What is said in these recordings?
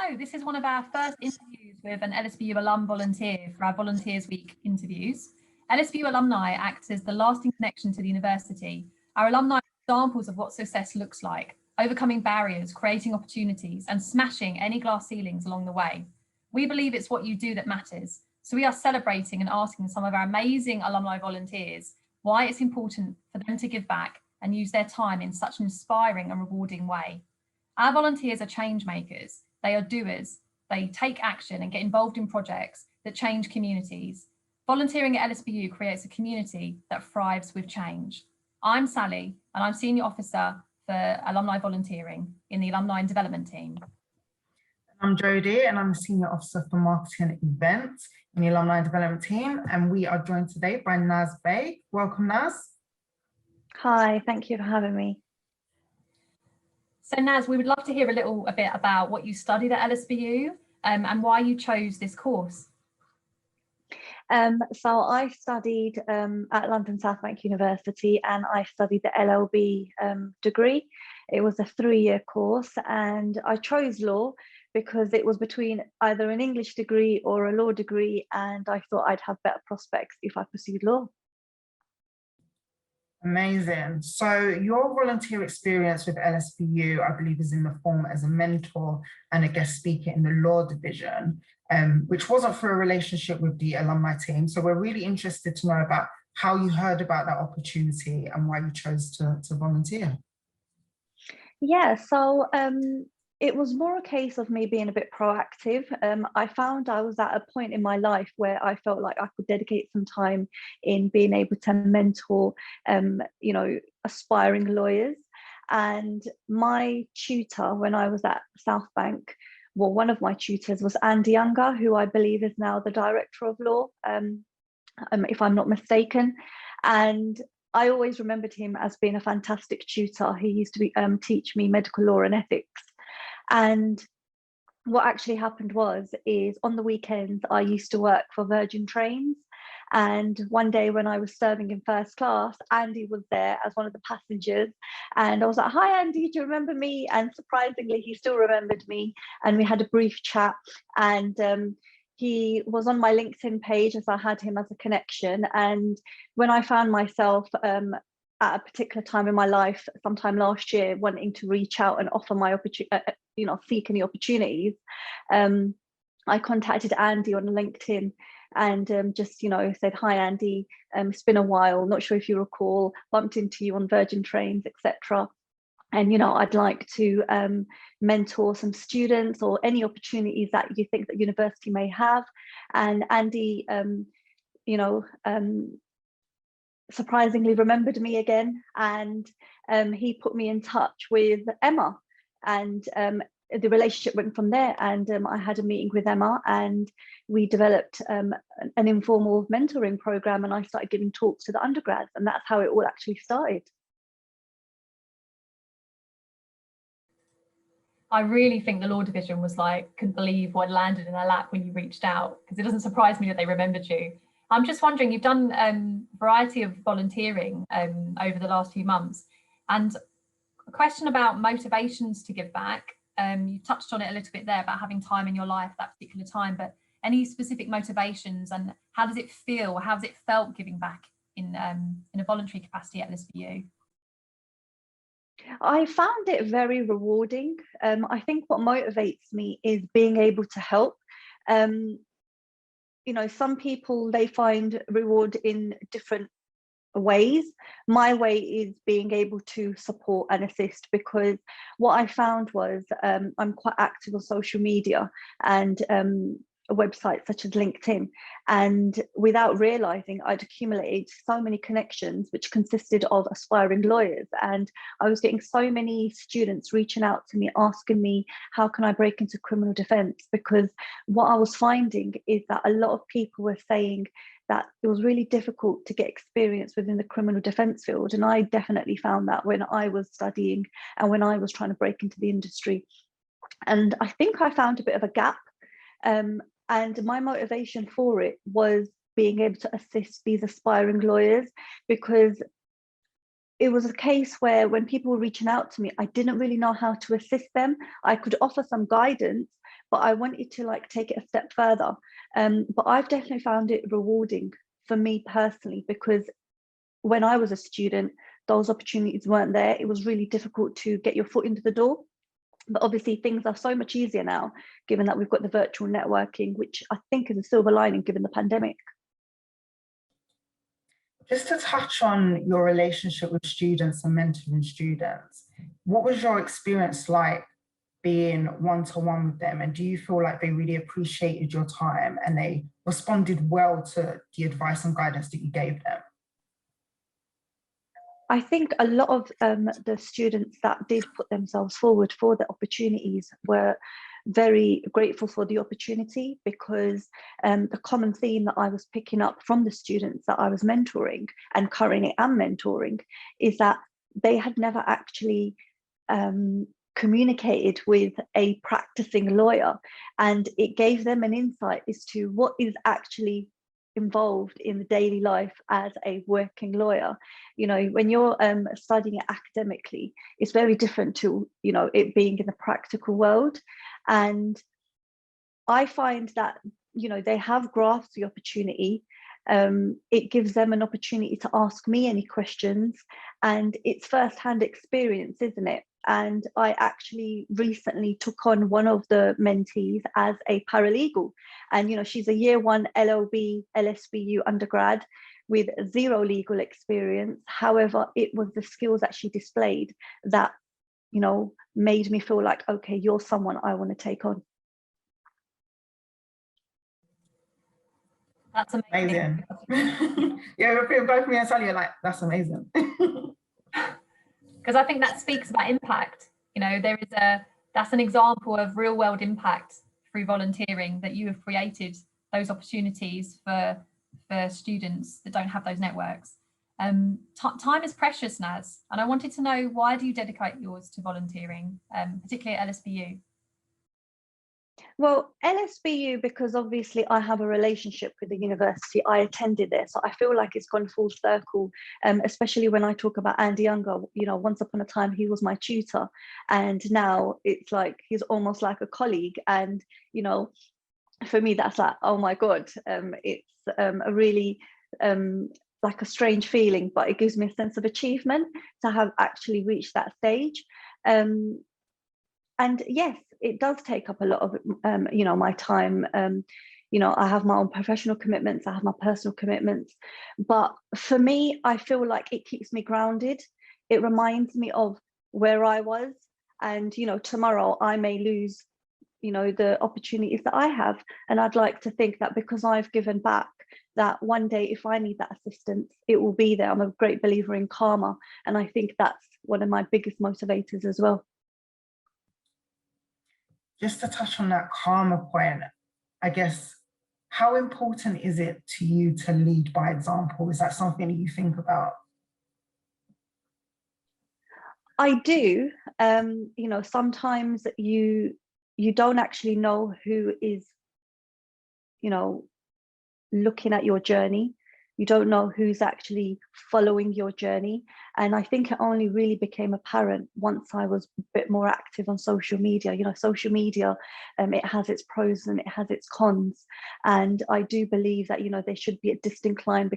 Hello, this is one of our first interviews with an LSBU alum volunteer for our Volunteers Week interviews. LSBU alumni act as the lasting connection to the university. Our alumni are examples of what success looks like, overcoming barriers, creating opportunities, and smashing any glass ceilings along the way. We believe it's what you do that matters. So we are celebrating and asking some of our amazing alumni volunteers why it's important for them to give back and use their time in such an inspiring and rewarding way. Our volunteers are change makers. They are doers. They take action and get involved in projects that change communities. Volunteering at LSBU creates a community that thrives with change. I'm Sally, and I'm Senior Officer for Alumni Volunteering in the Alumni and Development team. I'm Jodie, and I'm the Senior Officer for Marketing and Events in the Alumni and Development team, and we are joined today by Naz Baig. Welcome, Naz. Hi, thank you for having me. So Naz, we would love to hear a bit about what you studied at LSBU and why you chose this course. So I studied at London South Bank University, and I studied the LLB degree. It was a 3-year course, and I chose law because it was between either an English degree or a law degree, and I thought I'd have better prospects if I pursued law. Amazing. So your volunteer experience with LSBU, I believe, is in the form as a mentor and a guest speaker in the law division, which wasn't for a relationship with the alumni team. So we're really interested to know about how you heard about that opportunity and why you chose to volunteer. Yeah, so it was more a case of me being a bit proactive. I found I was at a point in my life where I felt like I could dedicate some time in being able to mentor, aspiring lawyers. And my tutor when I was at South Bank, well, one of my tutors was Andy Younger, who I believe is now the Director of Law, if I'm not mistaken. And I always remembered him as being a fantastic tutor. He used to teach me medical law and ethics. And what actually happened is on the weekends, I used to work for Virgin Trains. And one day when I was serving in first class, Andy was there as one of the passengers. And I was like, "Hi, Andy, do you remember me?" And surprisingly, he still remembered me. And we had a brief chat. And he was on my LinkedIn page as I had him as a connection. And when I found myself at a particular time in my life, sometime last year, wanting to reach out and offer my seek any opportunities, I contacted Andy on LinkedIn and just said, "Hi Andy, it's been a while, not sure if you recall, bumped into you on Virgin Trains, etc. And I'd like to mentor some students or any opportunities that you think that university may have." And Andy surprisingly remembered me again, and he put me in touch with Emma, and the relationship went from there. And I had a meeting with Emma, and we developed an informal mentoring program, and I started giving talks to the undergrads, and that's how it all actually started. I really think the law division was couldn't believe what landed in their lap when you reached out, because it doesn't surprise me that they remembered you. I'm just wondering, you've done a variety of volunteering over the last few months, and a question about motivations to give back. You touched on it a little bit there about having time in your life at that particular time, but any specific motivations, and how does it feel, or how has it felt giving back in a voluntary capacity at LSBU? I found it very rewarding. I think what motivates me is being able to help. Some people, they find reward in different ways. My way is being able to support and assist, because what I found was I'm quite active on social media and websites such as LinkedIn, and without realizing, I'd accumulated so many connections which consisted of aspiring lawyers, and I was getting so many students reaching out to me asking me, how can I break into criminal defense? Because what I was finding is that a lot of people were saying that it was really difficult to get experience within the criminal defense field, and I definitely found that when I was studying and when I was trying to break into the industry. And I think I found a bit of a gap. And my motivation for it was being able to assist these aspiring lawyers, because it was a case where when people were reaching out to me, I didn't really know how to assist them. I could offer some guidance, but I wanted to like take it a step further. But I've definitely found it rewarding for me personally, because when I was a student, those opportunities weren't there. It was really difficult to get your foot into the door. But obviously things are so much easier now, given that we've got the virtual networking, which I think is a silver lining given the pandemic. Just to touch on your relationship with students and mentoring students, what was your experience like being one-to-one with them? And do you feel like they really appreciated your time and they responded well to the advice and guidance that you gave them? I think a lot of the students that did put themselves forward for the opportunities were very grateful for the opportunity, because the common theme that I was picking up from the students that I was mentoring and currently am mentoring is that they had never actually communicated with a practicing lawyer, and it gave them an insight as to what is actually involved in the daily life as a working lawyer. You know, when you're studying it academically, it's very different to, you know, it being in the practical world. And I find that, you know, they have grasped the opportunity. It gives them an opportunity to ask me any questions, and it's first-hand experience, isn't it? And I actually recently took on one of the mentees as a paralegal, and you know, she's a year 1 LSBU undergrad with 0 legal experience. However, it was the skills that she displayed that, you know, made me feel like, okay, you're someone I want to take on. That's amazing. Yeah, both me and Sally are like, that's amazing. Because I think that speaks about impact. You know, that's an example of real world impact through volunteering, that you have created those opportunities for students that don't have those networks. Time is precious, Naz, and I wanted to know, why do you dedicate yours to volunteering, particularly at LSBU? Well, LSBU, because obviously I have a relationship with the university. I attended there, so I feel like it's gone full circle, especially when I talk about Andy Younger. You know, once upon a time he was my tutor, and now it's like he's almost like a colleague. And you know, for me that's like, oh my God, it's a really like a strange feeling, but it gives me a sense of achievement to have actually reached that stage. And yes, it does take up a lot of, you know, my time. You know, I have my own professional commitments, I have my personal commitments. But for me, I feel like it keeps me grounded. It reminds me of where I was. And, you know, tomorrow I may lose, you know, the opportunities that I have. And I'd like to think that because I've given back, that one day if I need that assistance, it will be there. I'm a great believer in karma. And I think that's one of my biggest motivators as well. Just to touch on that karma point, I guess, how important is it to you to lead by example? Is that something that you think about? I do. You know, sometimes you don't actually know who is, you know, looking at your journey. You don't know who's actually following your journey. And I think it only really became apparent once I was a bit more active on social media. You know, social media, it has its pros and it has its cons. And I do believe that, you know, there should be a distinct line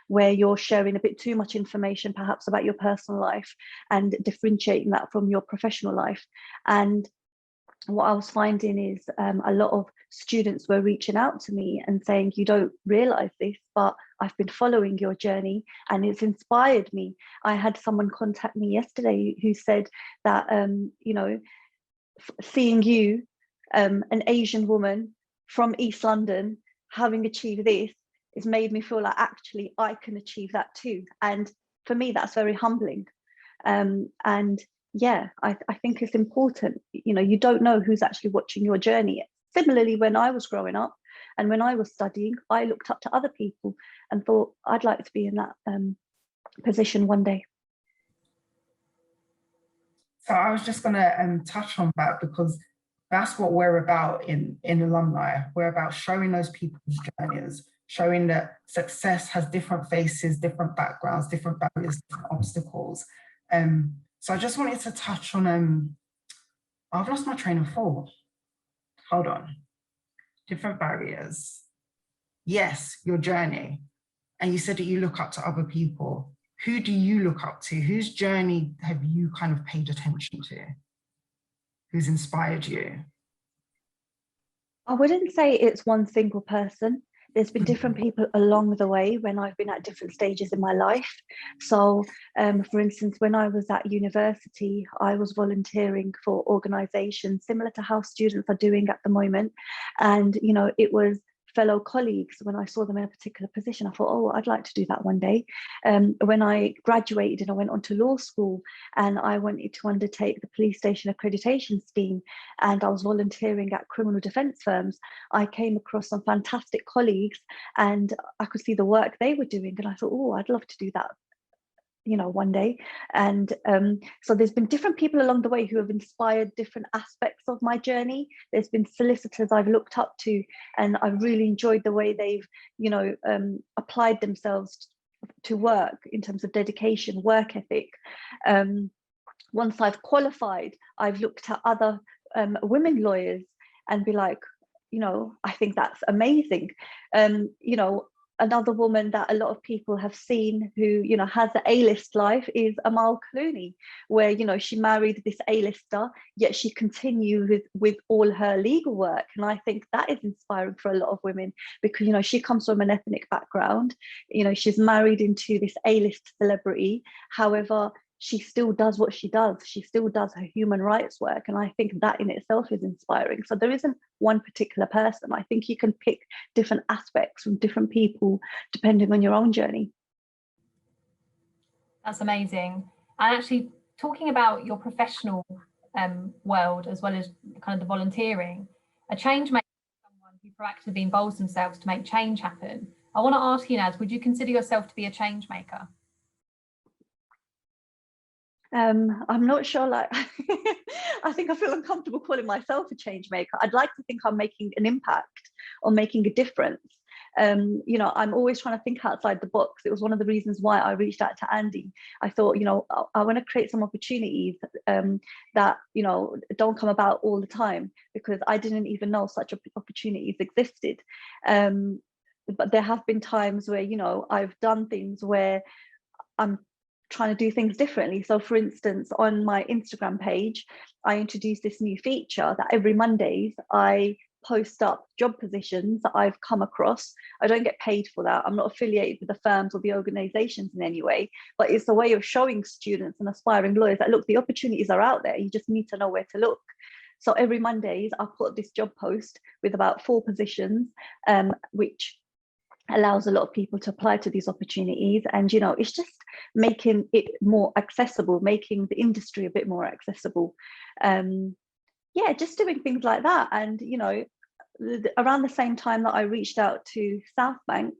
where you're sharing a bit too much information, perhaps about your personal life, and differentiating that from your professional life. And what I was finding is a lot of students were reaching out to me and saying, you don't realize this, but I've been following your journey and it's inspired me. I had someone contact me yesterday who said that, you know, seeing you, an Asian woman from East London, having achieved this, has made me feel like actually I can achieve that too. And for me, that's very humbling. And yeah, I think it's important. You know, you don't know who's actually watching your journey. Similarly, when I was growing up and when I was studying, I looked up to other people and thought I'd like to be in that position one day. So I was just going to touch on that, because that's what we're about in alumni. We're about showing those people's journeys, showing that success has different faces, different backgrounds, different barriers, different obstacles. So I just wanted to touch on, I've lost my train of thought. hold on, different barriers. Yes, your journey. And you said that you look up to other people. Who do you look up to? Whose journey have you kind of paid attention to? Who's inspired you? I wouldn't say it's one single person. There's been different people along the way when I've been at different stages in my life. So, for instance, when I was at university, I was volunteering for organisations similar to how students are doing at the moment. And, you know, it was fellow colleagues. When I saw them in a particular position, I thought, oh, I'd like to do that one day. When I graduated and I went on to law school and I wanted to undertake the police station accreditation scheme, and I was volunteering at criminal defence firms, I came across some fantastic colleagues and I could see the work they were doing. And I thought, oh, I'd love to do that, you know, one day. And so there's been different people along the way who have inspired different aspects of my journey. There's been solicitors I've looked up to, and I've really enjoyed the way they've, you know, applied themselves to work in terms of dedication, work ethic. Once I've qualified, I've looked at other women lawyers and be like, you know, I think that's amazing. You know, another woman that a lot of people have seen who, you know, has the A-list life is Amal Clooney, where, you know, she married this A-lister, yet she continued with all her legal work. And I think that is inspiring for a lot of women because, you know, she comes from an ethnic background, you know, she's married into this A-list celebrity. However, she still does what she does. She still does her human rights work. And I think that in itself is inspiring. So there isn't one particular person. I think you can pick different aspects from different people depending on your own journey. That's amazing. And actually talking about your professional world as well as kind of the volunteering, a change maker is someone who proactively involves themselves to make change happen. I want to ask you, Naz, would you consider yourself to be a change maker? I'm not sure, like, I think I feel uncomfortable calling myself a change maker. I'd like to think I'm making an impact or making a difference. You know, I'm always trying to think outside the box. It was one of the reasons why I reached out to Andy. I thought, you know, I want to create some opportunities that, you know, don't come about all the time, because I didn't even know such opportunities existed. But there have been times where, you know, I've done things where I'm trying to do things differently. So for instance, on my Instagram page, I introduced this new feature that every Mondays I post up job positions that I've come across. I don't get paid for that. I'm not affiliated with the firms or the organizations in any way, but it's a way of showing students and aspiring lawyers that, look, the opportunities are out there. You just need to know where to look. So every Mondays I put this job post with about 4 positions, which allows a lot of people to apply to these opportunities. And, you know, it's just making it more accessible, making the industry a bit more accessible. Yeah, just doing things like that. And, you know, around the same time that I reached out to South Bank,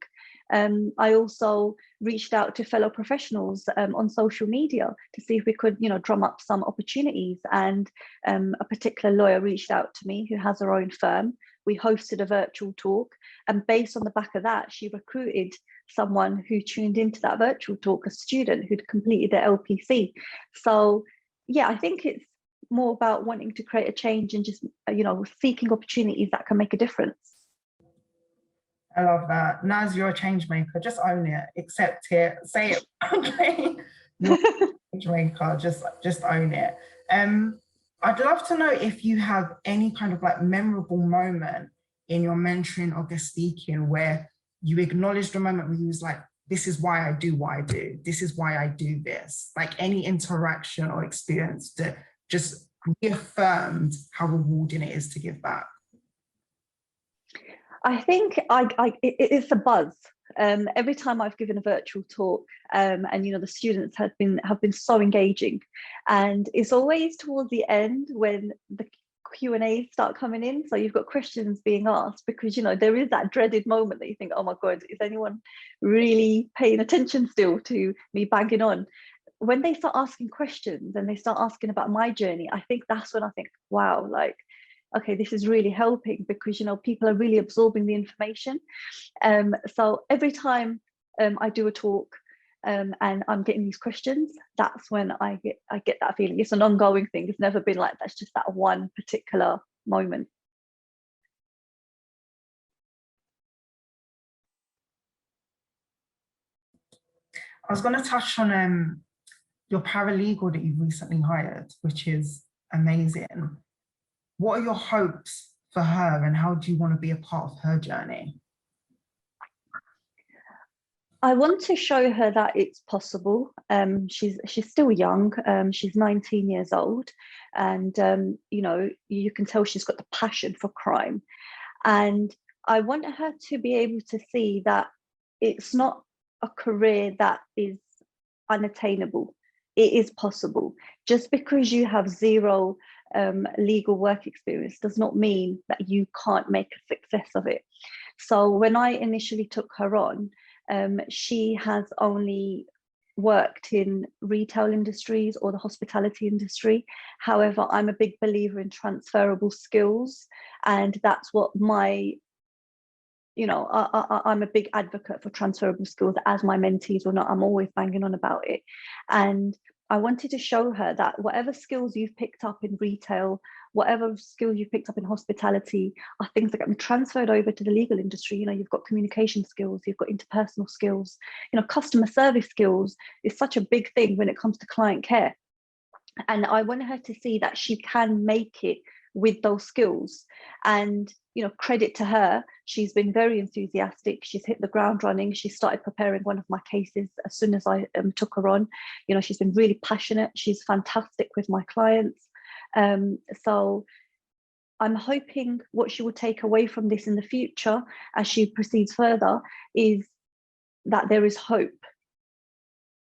I also reached out to fellow professionals on social media to see if we could, you know, drum up some opportunities. And a particular lawyer reached out to me who has her own firm. We hosted a virtual talk, and based on the back of that, she recruited someone who tuned into that virtual talk, a student who'd completed their LPC. So yeah, I think it's more about wanting to create a change and just, you know, seeking opportunities that can make a difference. I love that. Naz, you're a change maker. Just own it, accept it, say it. Okay, you're a change maker. Just own it. I'd love to know if you have any kind of like memorable moment in your mentoring or guest speaking where you acknowledged a moment where you was like, this is why I do what I do. This is why I do this. Like any interaction or experience that just reaffirmed how rewarding it is to give back. I think it's a buzz. Every time I've given a virtual talk, and you know, the students have been so engaging, and it's always towards the end when the Q&A start coming in. So you've got questions being asked, because, you know, there is that dreaded moment that you think, oh my God, is anyone really paying attention still to me banging on? When they start asking questions and they start asking about my journey, I think that's when I think, wow, like, okay, this is really helping, because, you know, people are really absorbing the information. So every time I do a talk and I'm getting these questions, that's when I get that feeling. It's an ongoing thing. It's never been like that's just that one particular moment. I was going to touch on your paralegal that you've recently hired, which is amazing. What are your hopes for her and how do you want to be a part of her journey? I want to show her that it's possible. She's still young. She's 19 years old, and you know, you can tell she's got the passion for crime. And I want her to be able to see that it's not a career that is unattainable. It is possible. Just because you have zero legal work experience does not mean that you can't make a success of it. So when I initially took her on, she has only worked in retail industries or the hospitality industry. However, I'm a big believer in transferable skills, and that's what my, you know, I'm a big advocate for transferable skills, as my mentees will know. I'm always banging on about it. And I wanted to show her that whatever skills you've picked up in retail, whatever skills you've picked up in hospitality are things that can be transferred over to the legal industry. You know, you've got communication skills, you've got interpersonal skills, you know, customer service skills is such a big thing when it comes to client care. And I want her to see that she can make it with those skills. And, you know, credit to her, she's been very enthusiastic. She's hit the ground running. She started preparing one of my cases as soon as I took her on. You know, she's been really passionate. She's fantastic with my clients. So I'm hoping what she will take away from this in the future as she proceeds further is that there is hope.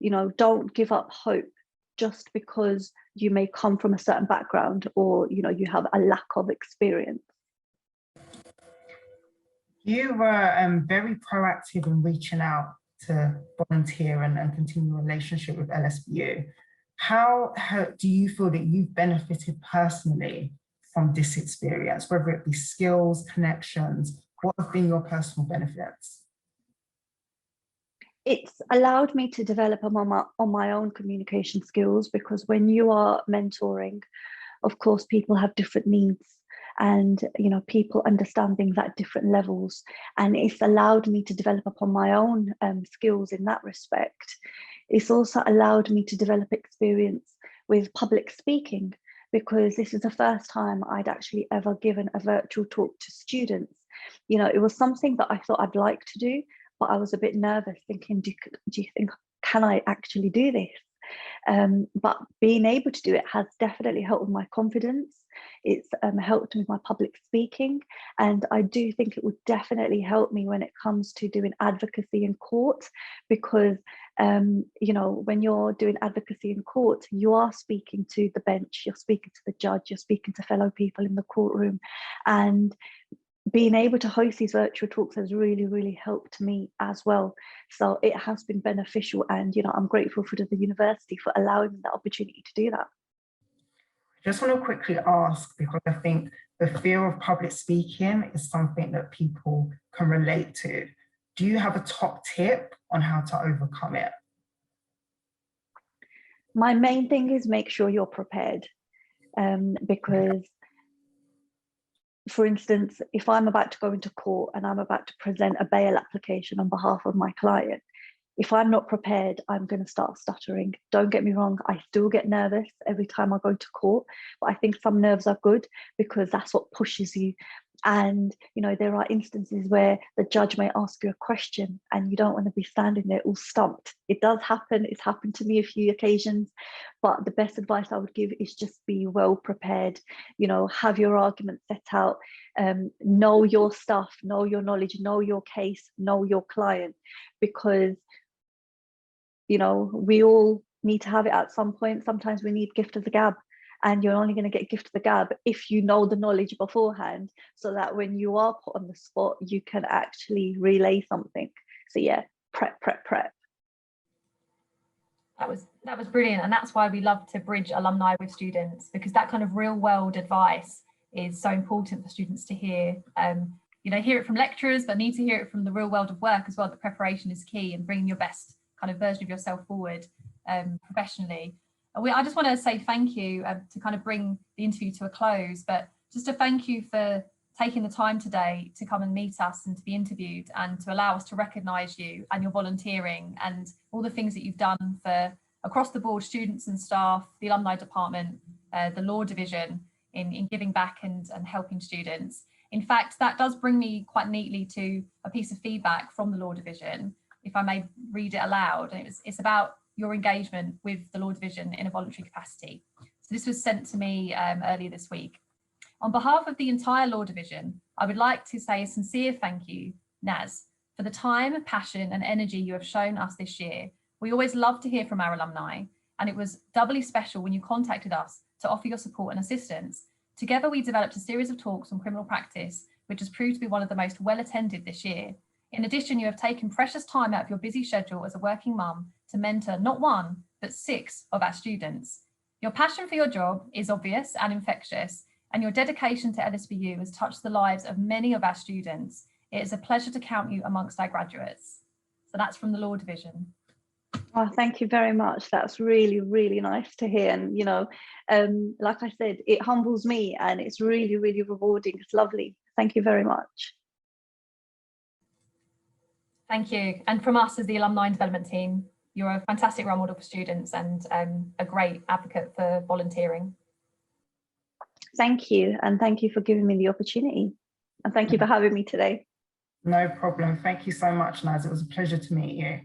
You know, don't give up hope just because you may come from a certain background or, you know, you have a lack of experience. You were very proactive in reaching out to volunteer and continue a relationship with LSBU. How do you feel that you've benefited personally from this experience, whether it be skills, connections? What have been your personal benefits? It's allowed me to develop on my own communication skills, because when you are mentoring, of course, people have different needs, and, you know, people understand things at different levels. And it's allowed me to develop upon my own skills in that respect. It's also allowed me to develop experience with public speaking, because this is the first time I'd actually ever given a virtual talk to students. You know, it was something that I thought I'd like to do, but I was a bit nervous, thinking, do you think, can I actually do this? But being able to do it has definitely helped with my confidence. It's helped with my public speaking. And I do think it would definitely help me when it comes to doing advocacy in court, because, you know, when you're doing advocacy in court, you are speaking to the bench, you're speaking to the judge, you're speaking to fellow people in the courtroom. And being able to host these virtual talks has really, really helped me as well. So it has been beneficial, and, you know, I'm grateful for the university for allowing me that opportunity to do that. I just want to quickly ask, because I think the fear of public speaking is something that people can relate to. Do you have a top tip on how to overcome it? My main thing is make sure you're prepared, because, for instance, if I'm about to go into court and I'm about to present a bail application on behalf of my client, if I'm not prepared, I'm going to start stuttering. Don't get me wrong, I still get nervous every time I go to court, but I think some nerves are good because that's what pushes you. And, you know, there are instances where the judge may ask you a question and you don't want to be standing there all stumped. It does happen. It's happened to me a few occasions, but the best advice I would give is just be well prepared. You know, have your argument set out, know your stuff, know your knowledge, know your case, know your client, because, you know, we all need to have it at some point. Sometimes we need gift of the gab, and you're only going to get gift of the gab if you know the knowledge beforehand, so that when you are put on the spot, you can actually relay something. So yeah, prep. That was brilliant, and that's why we love to bridge alumni with students, because that kind of real world advice is so important for students to hear. You know, hear it from lecturers, but need to hear it from the real world of work as well. That preparation is key, and bringing your best kind of version of yourself forward professionally. I just want to say thank you to kind of bring the interview to a close, but just to thank you for taking the time today to come and meet us and to be interviewed and to allow us to recognise you and your volunteering and all the things that you've done for across the board students and staff, the alumni department, the law division in giving back and helping students. In fact, that does bring me quite neatly to a piece of feedback from the law division, if I may read it aloud. And it's about your engagement with the law division in a voluntary capacity. So this was sent to me earlier this week. On behalf of the entire law division, I would like to say a sincere thank you, Naz, for the time, passion and energy you have shown us this year. We always love to hear from our alumni, and it was doubly special when you contacted us to offer your support and assistance. Together, we developed a series of talks on criminal practice, which has proved to be one of the most well attended this year. In addition, you have taken precious time out of your busy schedule as a working mum to mentor not one, but 6 of our students. Your passion for your job is obvious and infectious, and your dedication to LSBU has touched the lives of many of our students. It is a pleasure to count you amongst our graduates. So that's from the law division. Oh, thank you very much. That's really, really nice to hear. And, you know, like I said, it humbles me and it's really, really rewarding. It's lovely. Thank you very much. Thank you. And from us as the alumni and development team, you're a fantastic role model for students and a great advocate for volunteering. Thank you. And thank you for giving me the opportunity. And thank you for having me today. No problem. Thank you so much, Naz. It was a pleasure to meet you.